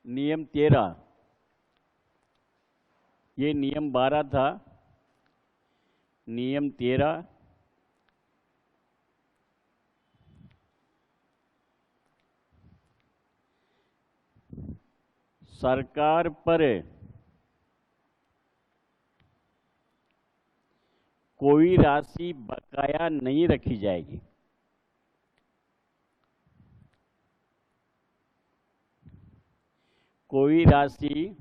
नियम 13, ये नियम 12 था। नियम 13, सरकार पर कोई राशि बकाया नहीं रखी जाएगी। कोई राशि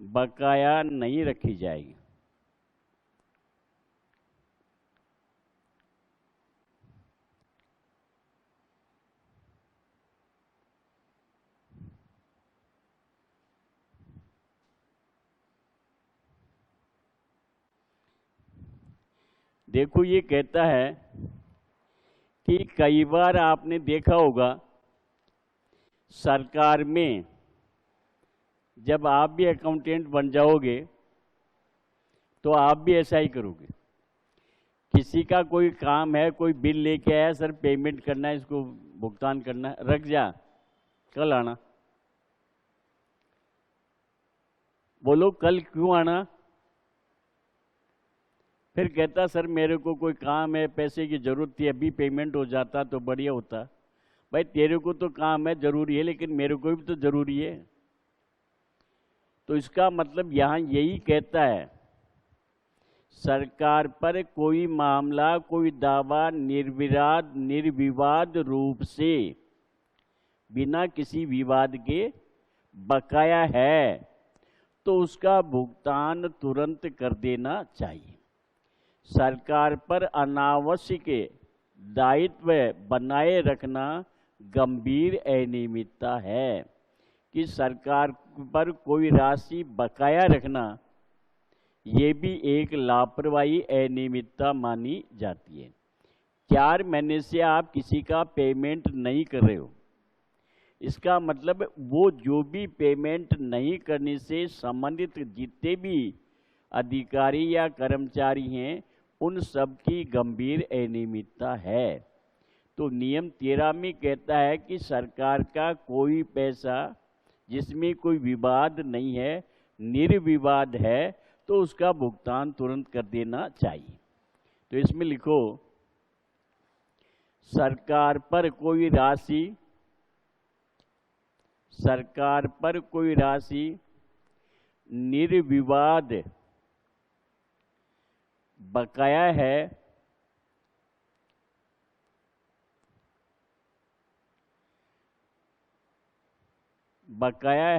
बकाया नहीं रखी जाएगी। देखो, ये कहता है कि कई बार आपने देखा होगा सरकार में, जब आप भी अकाउंटेंट बन जाओगे तो आप भी ऐसा ही करोगे। किसी का कोई काम है, कोई बिल लेके आया, सर पेमेंट करना है, इसको भुगतान करना है, रख जा, कल आना। बोलो कल क्यों आना? फिर कहता सर मेरे को कोई काम है, पैसे की जरूरत थी, अभी पेमेंट हो जाता तो बढ़िया होता। भाई तेरे को तो काम है, जरूरी है, लेकिन मेरे को भी तो जरूरी है। तो इसका मतलब यहां यही कहता है, सरकार पर कोई मामला, कोई दावा निर्विवाद रूप से बिना किसी विवाद के बकाया है तो उसका भुगतान तुरंत कर देना चाहिए। सरकार पर अनावश्यक दायित्व बनाए रखना गंभीर अनियमितता है। कि सरकार पर कोई राशि बकाया रखना, ये भी एक लापरवाही अनियमितता मानी जाती है। 4 महीने से आप किसी का पेमेंट नहीं कर रहे हो, इसका मतलब वो जो भी पेमेंट नहीं करने से संबंधित जितने भी अधिकारी या कर्मचारी हैं, उन सब की गंभीर अनियमितता है। तो नियम 13 में कहता है कि सरकार का कोई पैसा जिसमें कोई विवाद नहीं है, निर्विवाद है, तो उसका भुगतान तुरंत कर देना चाहिए। तो इसमें लिखो, सरकार पर कोई राशि निर्विवाद बकाया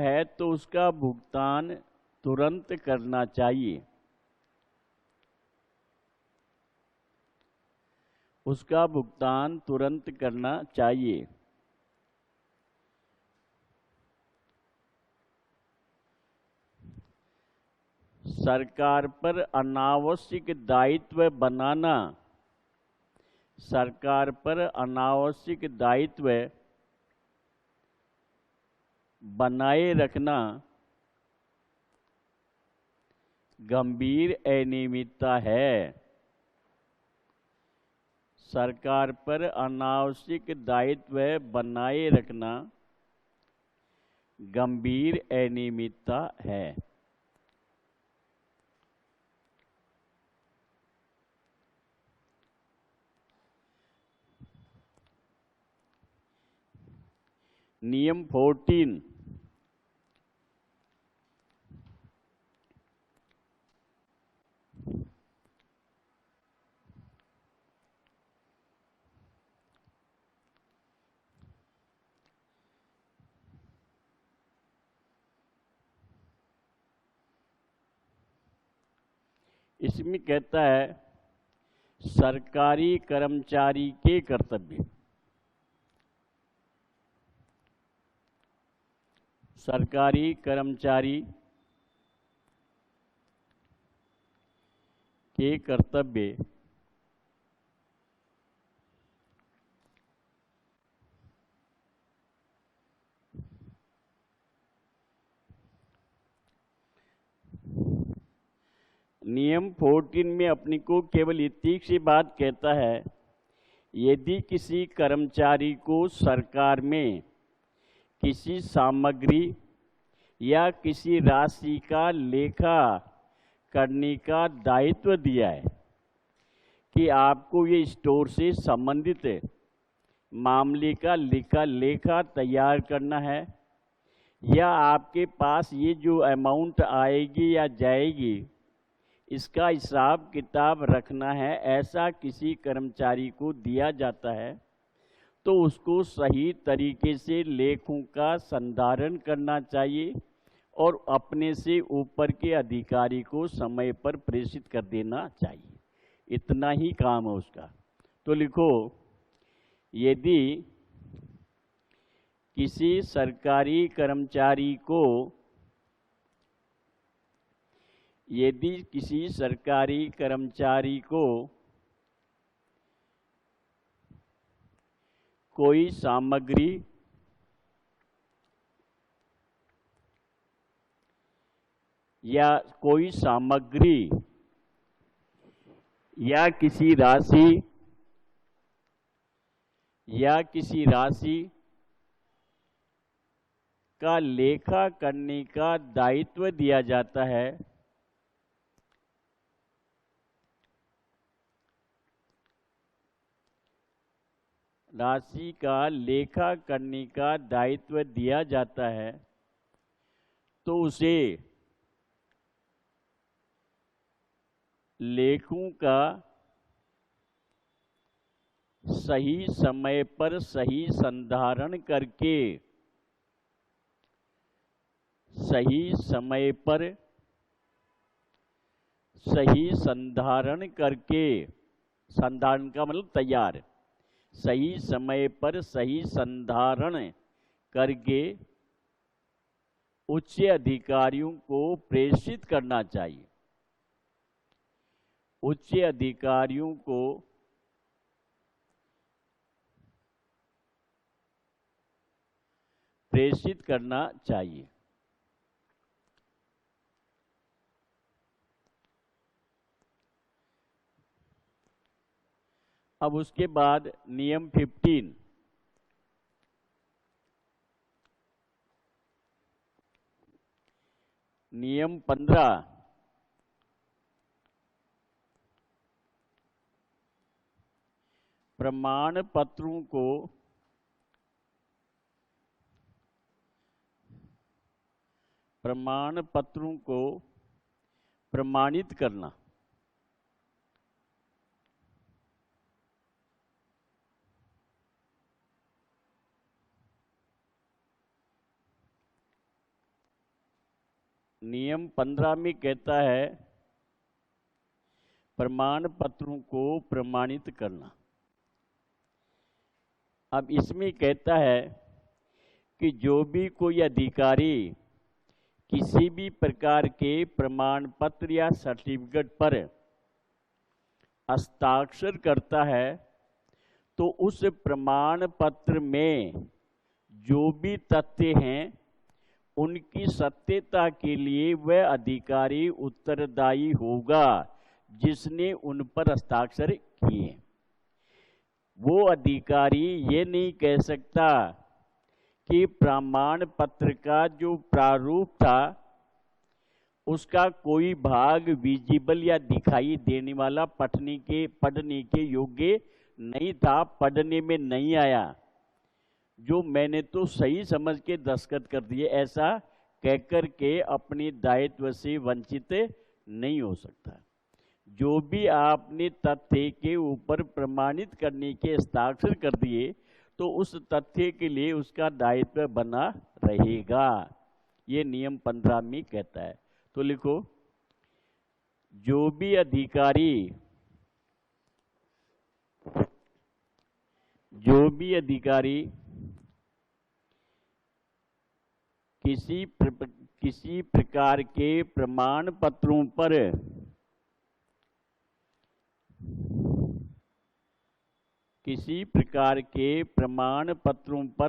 है तो उसका भुगतान तुरंत करना चाहिए। उसका भुगतान तुरंत करना चाहिए। सरकार पर अनावश्यक दायित्व बनाना, सरकार पर अनावश्यक दायित्व बनाए रखना गंभीर अनियमितता है। सरकार पर अनावश्यक दायित्व बनाए रखना गंभीर अनियमितता है। नियम 14, इसमें कहता है सरकारी कर्मचारी के कर्तव्य। सरकारी कर्मचारी के कर्तव्य नियम 14 में अपनी को केवल इतनी सी बात कहता है, यदि किसी कर्मचारी को सरकार में किसी सामग्री या किसी राशि का लेखा करने का दायित्व दिया है कि आपको ये स्टोर से संबंधित मामले का लेखा तैयार करना है, या आपके पास ये जो अमाउंट आएगी या जाएगी इसका हिसाब किताब रखना है, ऐसा किसी कर्मचारी को दिया जाता है तो उसको सही तरीके से लेखों का संधारण करना चाहिए और अपने से ऊपर के अधिकारी को समय पर प्रेषित कर देना चाहिए। इतना ही काम है उसका। तो लिखो, यदि किसी सरकारी कर्मचारी को कोई सामग्री या किसी राशि का लेखा करने का दायित्व दिया जाता है तो उसे लेखों का सही समय पर सही संधारण करके संधारण का मतलब तैयार, सही समय पर सही संधारण करके उच्च अधिकारियों को प्रेषित करना चाहिए। उच्च अधिकारियों को प्रेषित करना चाहिए। अब उसके बाद नियम 15, नियम 15, प्रमाण पत्रों को प्रमाणित करना। नियम 15 में कहता है प्रमाण पत्रों को प्रमाणित करना। अब इसमें कहता है कि जो भी कोई अधिकारी किसी भी प्रकार के प्रमाण पत्र या सर्टिफिकेट पर हस्ताक्षर करता है तो उस प्रमाण पत्र में जो भी तथ्य हैं उनकी सत्यता के लिए वह अधिकारी उत्तरदायी होगा जिसने उन पर हस्ताक्षर किए। वो अधिकारी ये नहीं कह सकता कि प्रमाण पत्र का जो प्रारूप था उसका कोई भाग विजिबल या दिखाई देने वाला पढ़ने के योग्य नहीं था, पढ़ने में नहीं आया, जो मैंने तो सही समझ के दस्तखत कर दिए, ऐसा कहकर के अपने दायित्व से वंचित नहीं हो सकता। जो भी आपने तथ्य के ऊपर प्रमाणित करने के हस्ताक्षर कर दिए तो उस तथ्य के लिए उसका दायित्व बना रहेगा, ये नियम 15 में कहता है। तो लिखो, जो भी अधिकारी किसी प्रकार के प्रमाण पत्रों पर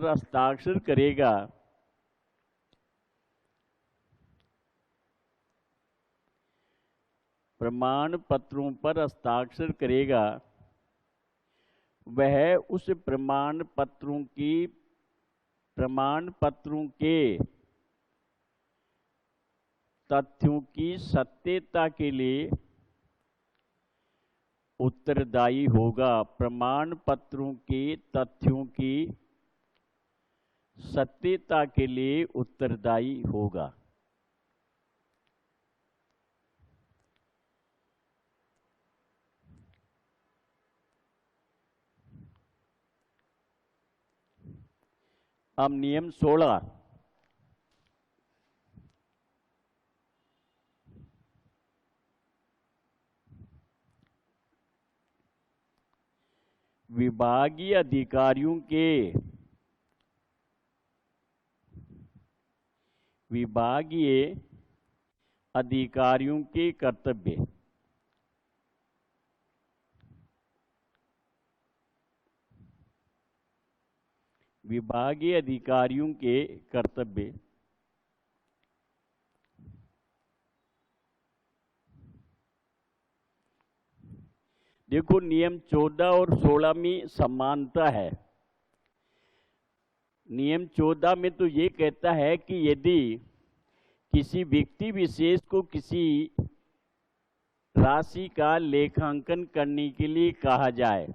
हस्ताक्षर करेगा वह उस प्रमाण पत्रों की प्रमाण पत्रों के तथ्यों की सत्यता के लिए उत्तरदायी होगा। प्रमाण पत्रों के तथ्यों की सत्यता के लिए उत्तरदायी होगा। अब नियम 16, विभागीय अधिकारियों के कर्तव्य। विभागीय अधिकारियों के कर्तव्य। देखो, नियम 14 और 16 में समानता है। नियम 14 में तो ये कहता है कि यदि किसी व्यक्ति विशेष को किसी राशि का लेखांकन करने के लिए कहा जाए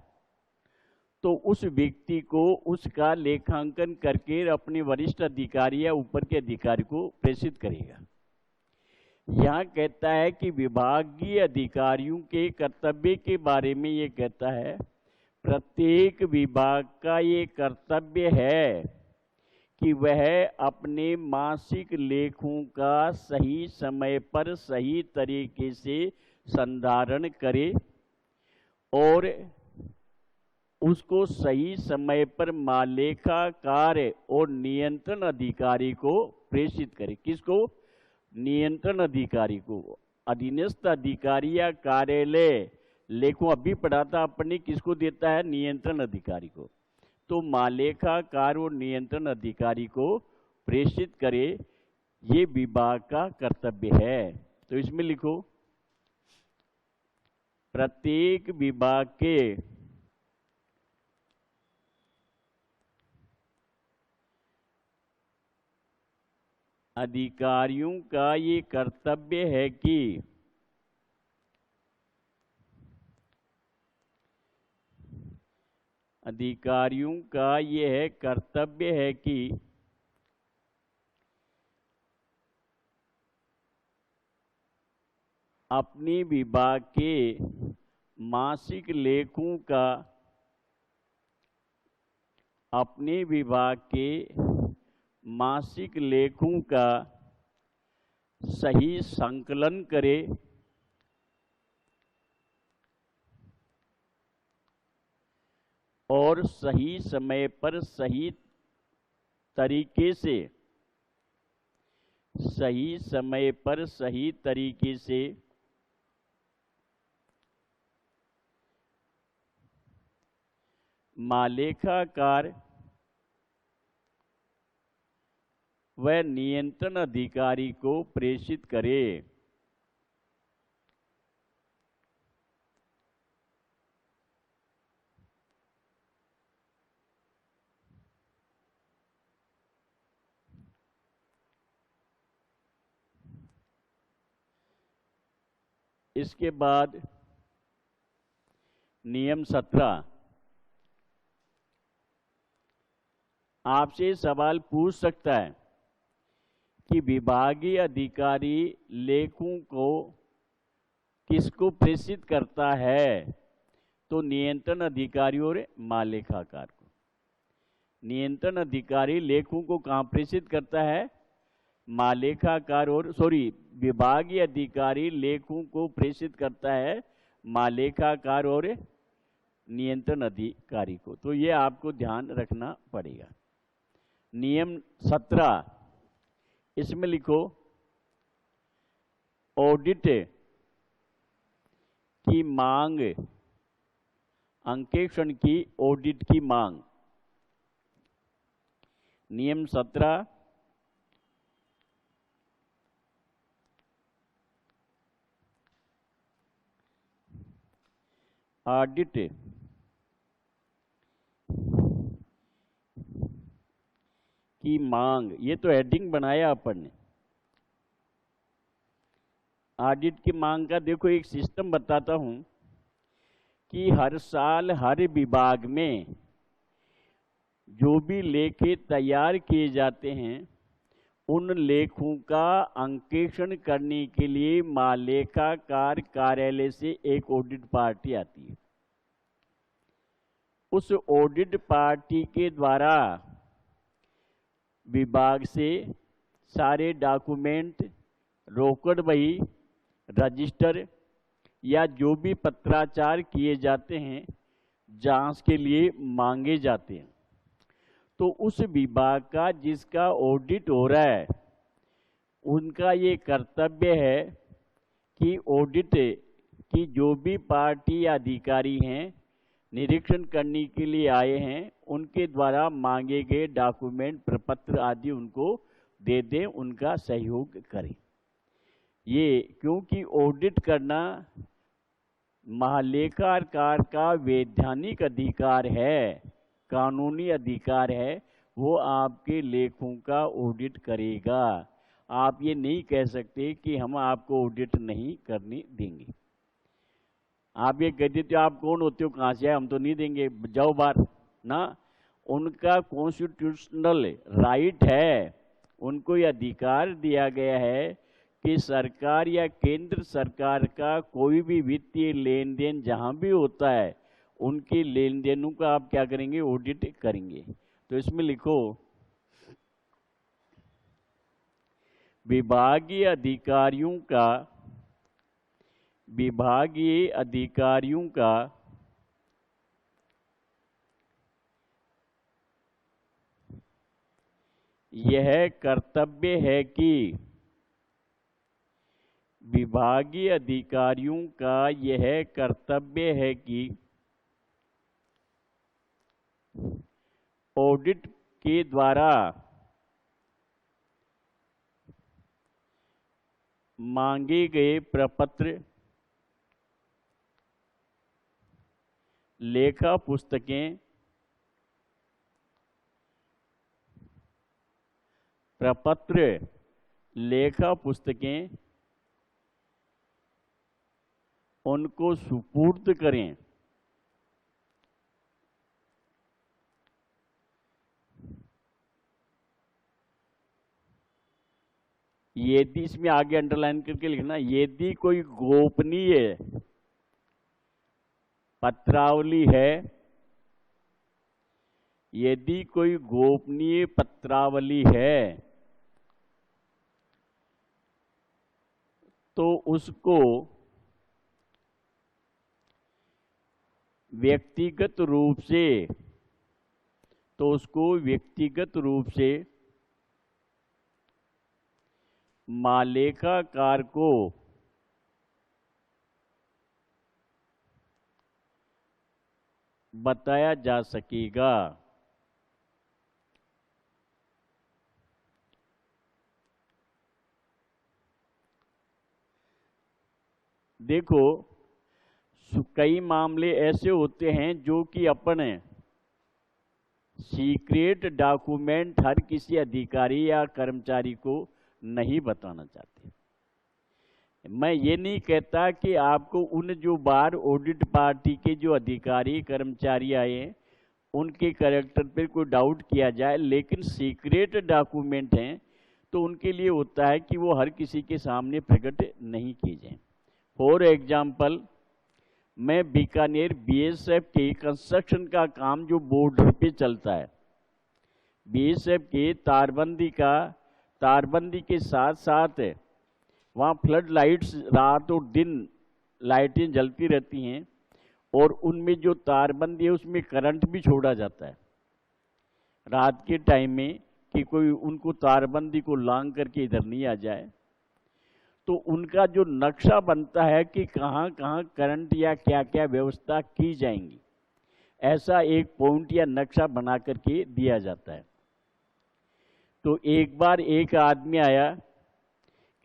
तो उस व्यक्ति को उसका लेखांकन करके अपने वरिष्ठ अधिकारी या ऊपर के अधिकारी को प्रेषित करेगा। यहाँ कहता है कि विभागीय अधिकारियों के कर्तव्य के बारे में ये कहता है, प्रत्येक विभाग का ये कर्तव्य है कि वह अपने मासिक लेखों का सही समय पर सही तरीके से संधारण करे और उसको सही समय पर महालेखाकार और नियंत्रण अधिकारी को प्रेषित करे। किसको? नियंत्रण अधिकारी को। अधीनस्थ अधिकारी या कार्यालय लेखों अभी पढ़ा था अपने, किसको देता है? नियंत्रण अधिकारी को। तो महालेखाकार और नियंत्रण अधिकारी को प्रेषित करे, ये विभाग का कर्तव्य है। तो इसमें लिखो, प्रत्येक विभाग के अधिकारियों का ये कर्तव्य है कि अधिकारियों का ये है कर्तव्य है कि अपने विभाग के मासिक लेखों का अपने विभाग के मासिक लेखों का सही संकलन करे और सही समय पर सही तरीके से महालेखाकार व नियंत्रण अधिकारी को प्रेषित करे। इसके बाद नियम 17, आपसे सवाल पूछ सकता है कि विभागीय अधिकारी लेखों को किसको प्रेषित करता है? तो नियंत्रण अधिकारी और महालेखाकार को। नियंत्रण अधिकारी लेखों को कहाँ प्रेषित करता है? महालेखाकार और विभागीय अधिकारी लेखों को प्रेषित करता है महालेखाकार और नियंत्रण अधिकारी को। तो ये आपको ध्यान रखना पड़ेगा। नियम 17, इसमें लिखो, ऑडिट की मांग, अंकेक्षण की ऑडिट की मांग। नियम 17, ऑडिट की मांग, ये तो हेडिंग बनाया अपन ने। ऑडिट की मांग का देखो एक सिस्टम बताता हूं कि हर साल हर विभाग में जो भी लेखे तैयार किए जाते हैं उन लेखों का अंकेक्षण करने के लिए महालेखाकार कार्यालय से एक ऑडिट पार्टी आती है। उस ऑडिट पार्टी के द्वारा विभाग से सारे डॉक्यूमेंट, रोकड़ बही, रजिस्टर या जो भी पत्राचार किए जाते हैं जांच के लिए मांगे जाते हैं। तो उस विभाग का जिसका ऑडिट हो रहा है उनका ये कर्तव्य है कि ऑडिट की जो भी पार्टी या अधिकारी हैं निरीक्षण करने के लिए आए हैं उनके द्वारा मांगे गए डॉक्यूमेंट, प्रपत्र आदि उनको दे दें, उनका सहयोग करें। ये क्योंकि ऑडिट करना महालेखाकार का वैधानिक अधिकार है, कानूनी अधिकार है, वो आपके लेखों का ऑडिट करेगा। आप ये नहीं कह सकते कि हम आपको ऑडिट नहीं करने देंगे। आप ये कह देते हो आप कौन होते हो, कहाँ से आए, हम तो नहीं देंगे, जाओ बाहर ना। उनका कॉन्स्टिट्यूशनल राइट है, उनको ये अधिकार दिया गया है कि सरकार या केंद्र सरकार का कोई भी वित्तीय लेन देन जहाँ भी होता है उनके लेन देनों का आप क्या करेंगे, ऑडिट करेंगे। तो इसमें लिखो विभागीय अधिकारियों का यह कर्तव्य है कि विभागीय अधिकारियों का यह कर्तव्य है कि ऑडिट के द्वारा मांगे गए प्रपत्र, लेखा पुस्तकें, उनको सुपुर्द करें। यदि, इसमें आगे अंडरलाइन करके लिखना, यदि कोई गोपनीय पत्रावली है, यदि कोई गोपनीय पत्रावली है तो उसको व्यक्तिगत रूप से महालेखाकार को बताया जा सकेगा। देखो कई मामले ऐसे होते हैं जो कि अपने सीक्रेट डॉक्यूमेंट हर किसी अधिकारी या कर्मचारी को नहीं बताना चाहते। मैं ये नहीं कहता कि आपको उन जो बार ऑडिट पार्टी के जो अधिकारी कर्मचारी आए उनके कैरेक्टर पर कोई डाउट किया जाए, लेकिन सीक्रेट डॉक्यूमेंट हैं तो उनके लिए होता है कि वो हर किसी के सामने प्रकट नहीं किए जाए। फॉर एग्जाम्पल, मैं बीकानेर बीएसएफ के कंस्ट्रक्शन का काम जो बॉर्डर पे चलता है, बीएसएफ के तारबंदी के साथ साथ वहाँ फ्लड लाइट्स रात और दिन लाइटें जलती रहती हैं और उनमें जो तारबंदी है उसमें करंट भी छोड़ा जाता है रात के टाइम में कि कोई उनको तारबंदी को लांग करके इधर नहीं आ जाए। तो उनका जो नक्शा बनता है कि कहाँ कहाँ करंट या क्या क्या व्यवस्था की जाएंगी, ऐसा एक पॉइंट या नक्शा बना करके दिया जाता है। तो एक बार एक आदमी आया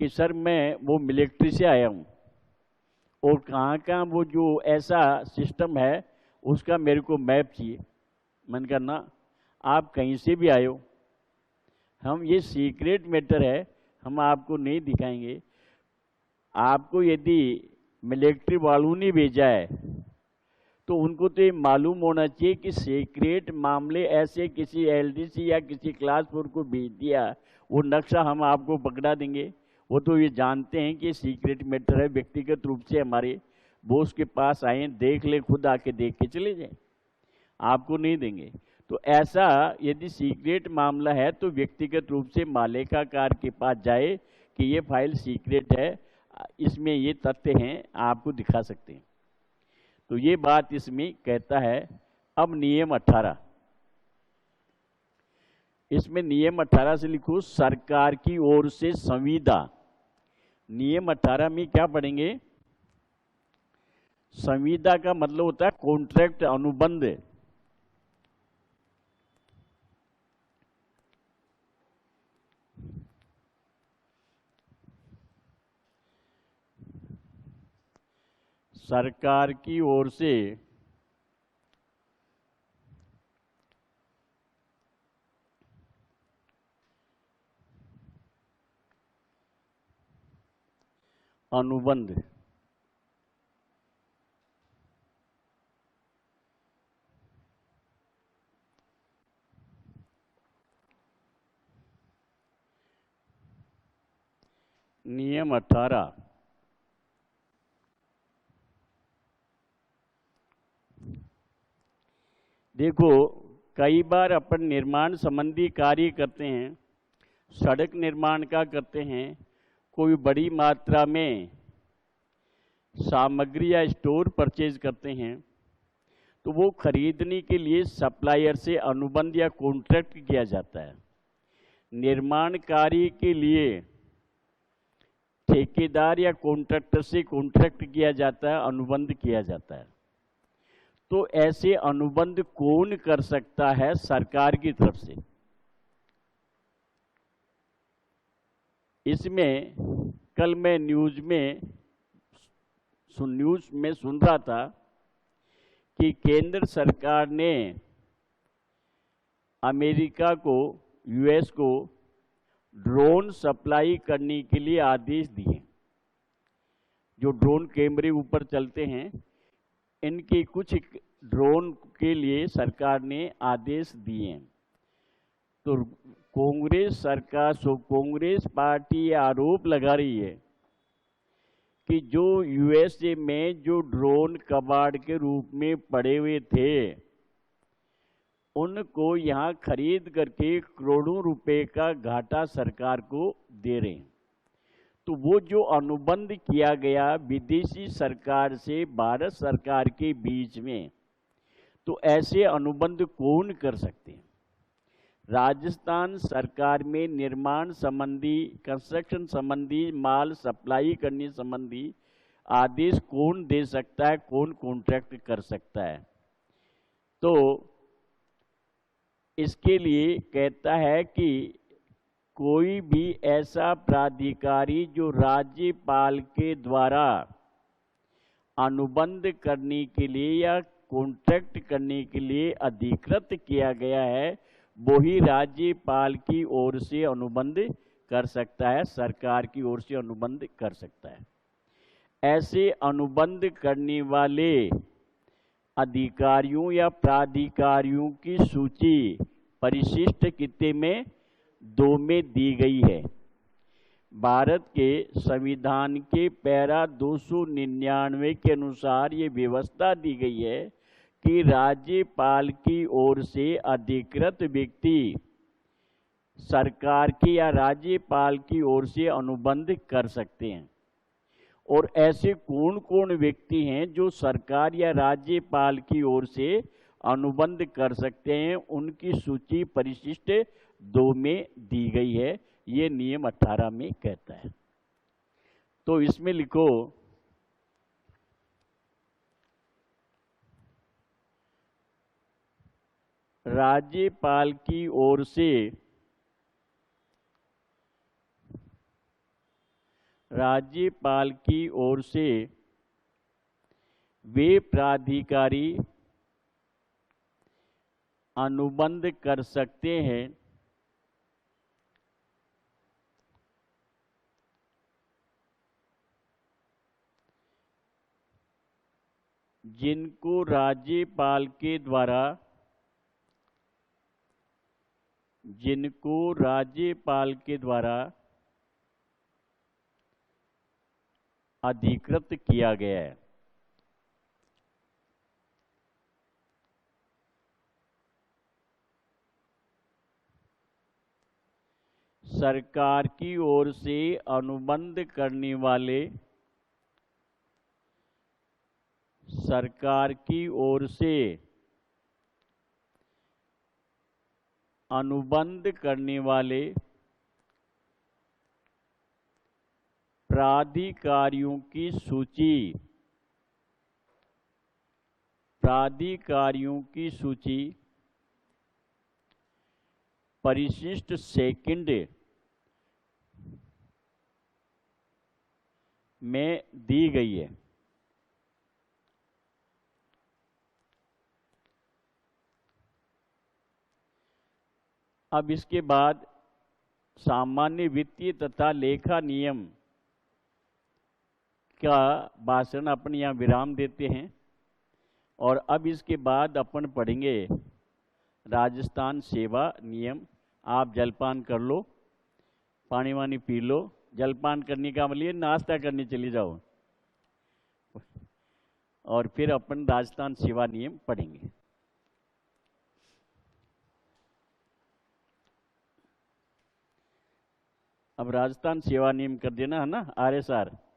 कि सर मैं वो मिलिट्री से आया हूँ और कहाँ कहाँ वो जो ऐसा सिस्टम है उसका मेरे को मैप चाहिए। मैंने कहा ना, आप कहीं से भी आए हो, हम ये सीक्रेट मैटर है, हम आपको नहीं दिखाएंगे। आपको यदि मिलिट्री वालों ने भेजा है तो उनको तो ये मालूम होना चाहिए कि सीक्रेट मामले ऐसे किसी एलडीसी या किसी क्लास 4 को भेज दिया, वो नक्शा हम आपको पकड़ा देंगे। वो तो ये जानते हैं कि सीक्रेट मैटर है, व्यक्तिगत रूप से हमारे बॉस के पास आए, देख ले, खुद आके देख के चले जाए, आपको नहीं देंगे। तो ऐसा यदि सीक्रेट मामला है तो व्यक्तिगत रूप से मालेकाकार के पास जाए कि ये फाइल सीक्रेट है, इसमें ये तथ्य हैं, आपको दिखा सकते हैं। तो ये बात इसमें कहता है। अब नियम 18, इसमें नियम 18 से लिखो सरकार की ओर से संविदा। नियम 18 में क्या पढ़ेंगे? संविदा का मतलब होता है कॉन्ट्रैक्ट, अनुबंध। सरकार की ओर से अनुबंध। नियम 18, देखो कई बार अपन निर्माण संबंधी कार्य करते हैं, सड़क निर्माण का करते हैं, कोई बड़ी मात्रा में सामग्री या स्टोर परचेज करते हैं, तो वो खरीदने के लिए सप्लायर से अनुबंध या कॉन्ट्रैक्ट किया जाता है। निर्माण कार्य के लिए ठेकेदार या कॉन्ट्रैक्टर से कॉन्ट्रैक्ट किया जाता है, अनुबंध किया जाता है। तो ऐसे अनुबंध कौन कर सकता है? सरकार की तरफ से। इसमें कल मैं न्यूज में सुन रहा था कि केंद्र सरकार ने अमेरिका को, यूएस को ड्रोन सप्लाई करने के लिए आदेश दिए। जो ड्रोन कैमरे ऊपर चलते हैं, इनके कुछ ड्रोन के लिए सरकार ने आदेश दिए। तो कांग्रेस पार्टी ये आरोप लगा रही है कि जो यूएसए में जो ड्रोन कबाड़ के रूप में पड़े हुए थे, उनको यहाँ खरीद करके करोड़ों रुपए का घाटा सरकार को दे रहे हैं। तो वो जो अनुबंध किया गया विदेशी सरकार से भारत सरकार के बीच में, तो ऐसे अनुबंध कौन कर सकते हैं? राजस्थान सरकार में निर्माण संबंधी, कंस्ट्रक्शन संबंधी, माल सप्लाई करने संबंधी आदेश कौन दे सकता है, कौन कॉन्ट्रैक्ट कर सकता है? तो इसके लिए कहता है कि कोई भी ऐसा प्राधिकारी जो राज्यपाल के द्वारा अनुबंध करने के लिए या कॉन्ट्रैक्ट करने के लिए अधिकृत किया गया है, वो ही राज्यपाल की ओर से अनुबंध कर सकता है, सरकार की ओर से अनुबंध कर सकता है। ऐसे अनुबंध करने वाले अधिकारियों या प्राधिकारियों की सूची परिशिष्ट कितने में? 2 में दी गई है। भारत के संविधान के पैरा 299 के अनुसार ये व्यवस्था दी गई है कि राज्यपाल की ओर से अधिकृत व्यक्ति सरकार की या राज्यपाल की ओर से अनुबंध कर सकते हैं। और ऐसे कौन कौन व्यक्ति हैं जो सरकार या राज्यपाल की ओर से अनुबंध कर सकते हैं, उनकी सूची परिशिष्ट 2 में दी गई है। ये नियम 18 में कहता है। तो इसमें लिखो राज्यपाल की ओर से वे प्राधिकारी अनुबंध कर सकते हैं जिनको राज्यपाल के द्वारा अधिकृत किया गया है। सरकार की ओर से अनुबंध करने वाले प्राधिकारियों की सूची परिशिष्ट सेकंड में दी गई है। अब इसके बाद सामान्य वित्तीय तथा लेखा नियम का भाषण अपन यहाँ विराम देते हैं और अब इसके बाद अपन पढ़ेंगे राजस्थान सेवा नियम। आप जलपान कर लो, पानी वानी पी लो। जलपान करने का मतलब नाश्ता करने चले जाओ और फिर अपन राजस्थान सेवा नियम पढ़ेंगे। अब राजस्थान सेवा नियम कर देना है ना, RSR।